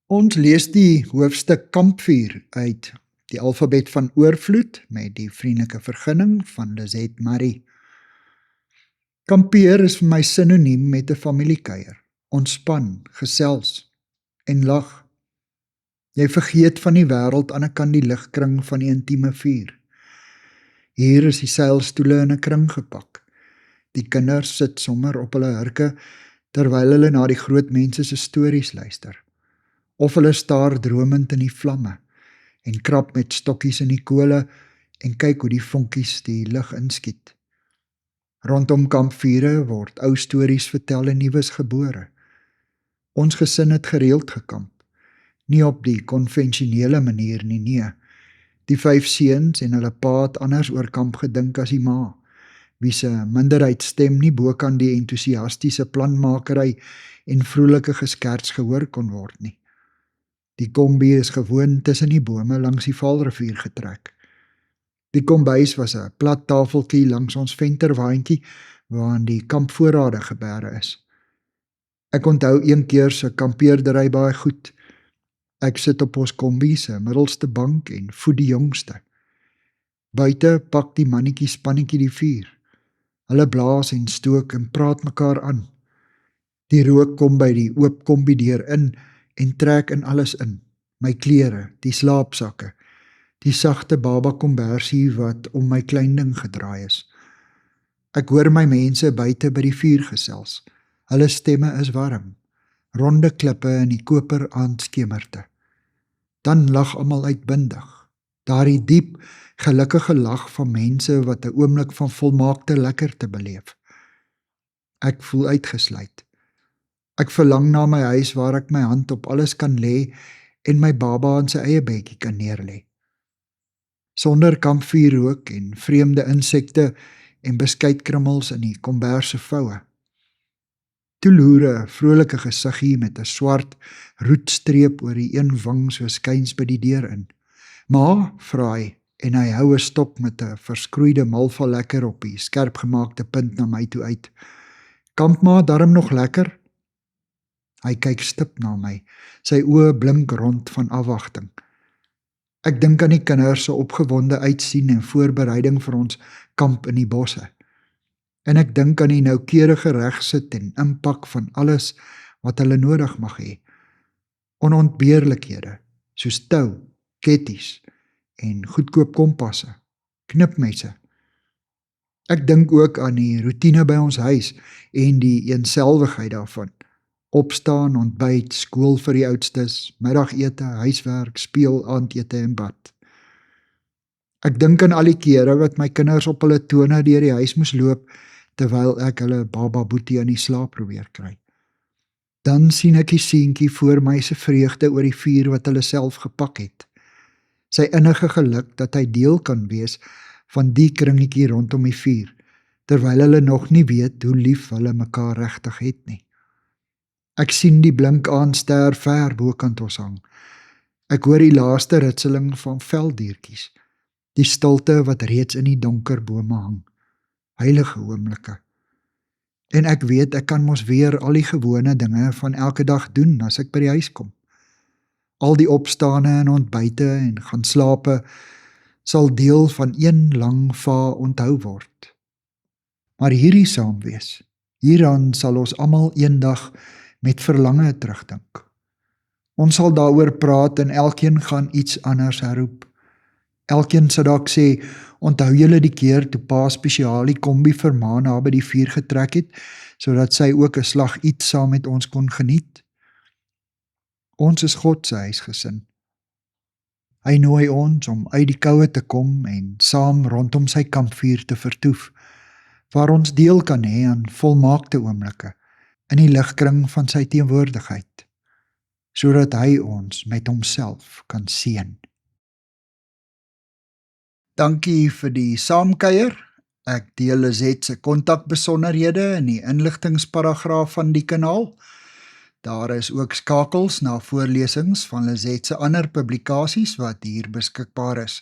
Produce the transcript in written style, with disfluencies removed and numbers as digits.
Ons lees die hoofstuk Kampvuur uit die Alfabet van Oorvloed met die vriendelike vergunning van Lizette Marie. Kampeer is vir my sinoniem met 'n familiekuier. Ontspan, gesels en lag. Jy vergeet van die wêreld aan 'n kant die ligkring van die intieme vuur. Hier is die seilstoele in 'n kring gepak. Die kinders sit sommer op hulle hurke terwyl hulle na die groot mense se stories luister. Of hulle staar dromend in die vlamme en krap met stokkies in die kole en kyk hoe die vonkies die lig inskiet. Rondom kampvure word ou stories vertel en nuus gebore. Ons gesin het gereeld gekamp, nie op die konvensionele manier nie, nee. Die 5 seuns en hulle pa het anders oor kamp gedink as die ma, wie se minderheidsstem nie bo kan die entoesiastiese planmakery en vrolike geskerts gehoor kon word nie. Die kombi is gewoon tussen die bome langs die Vaalrivier getrek. Die kombuis was 'n plat tafeltjie langs ons venterwaantjie waarin die kampvoorrade gebeere is. Ek onthou een keer se kampeerdery baie goed. Ek sit op ons kombi se middelste bank en voed die jongste. Buite pak die mannetjie spannetjie die vuur. Hulle blaas en stook en praat mekaar aan. Die rook kom by die oop kombideur in en trek in alles in. My klere, die slaapsakke, die sagte baba kombersie wat om my klein ding gedraai is. Ek hoor my mense buite by die vuur gesels. Hulle stemme is warm. Ronde klippe in die koper aandskemerte. Dan lag almal uitbundig. Daardie diep, gelukkige lag van mense wat 'n oomblik van volmaakte lekkerte beleef. Ek voel uitgesluit. Ek verlang na my huis waar ek my hand op alles kan lê en my baba in sy eie bedjie kan neerlê. Sonder kampvuurrook en vreemde insekte en beskeitkrummels in die komberse voue. Toe loer 'n vrolike gesiggie met 'n swart roetstreep oor die een wang so skuins by die deur in. "Ma," vra hy, en hy hou 'n stok met 'n verskroeide malva lekker op die skerp gemaakte punt na my toe uit. "Kamp ma darm nog lekker?" Hy kyk stip na my, sy oë blink rond van afwagting. Ek dink aan die kinders se opgewonde uitsien en voorbereiding vir ons kamp in die bosse. En ek dink aan die noukeurige regsit en impak van alles wat hulle nodig mag hê. Onontbeerlikhede, soos tou, ketties en goedkoop kompasse, knipmesse. Ek dink ook aan die roetine by ons huis en die eenselwigheid daarvan. Opstaan, ontbyt, skool vir die oudstes, middagete, huiswerk, speel, aandete en bad. Ek dink aan al die kere wat my kinders op hulle tone deur die huis moes loop, terwyl ek hulle baba Boetie aan die slaap probeer kry. Dan sien ek die seentjie voor my se vreugde oor die vuur wat hulle self gepak het. Sy innige geluk dat hy deel kan wees van die kringetjie rondom die vuur, terwyl hulle nog nie weet hoe lief hulle mekaar regtig het nie. Ek sien die blink aandster ver bokant ons hang. Ek hoor die laaste ritseling van veldiertjies, die stilte wat reeds in die donker bome hang. Heilige oomblikke. En ek weet ek kan mos weer al die gewone dinge van elke dag doen as ek by die huis kom. Al die opstane en ontbyte en gaan slape sal deel van een lang va onthou word. Maar hierdie saam wees, hieraan sal ons almal eendag met verlange terugdink. Ons sal daaroor praat en elkeen gaan iets anders herroep. Elkeen sal dalk sê, onthou julle die keer toe pa spesiaal die kombi vir ma na by die vuur getrek het, sodat sy ook 'n slag iets saam met ons kon geniet. Ons is God se huisgesin. Hy nooi ons om uit die koue te kom en saam rondom sy kampvuur te vertoef, waar ons deel kan hê aan volmaakte oomblikke, in die ligkring van sy teenwoordigheid, sodat hy ons met homself kan seën. Dankie vir die saamkuier. Ek deel Lizette se kontakbesonderhede in die inligtingsparagraaf van die kanaal. Daar is ook skakels na voorlesings van Lizette se ander publikasies wat hier beskikbaar is.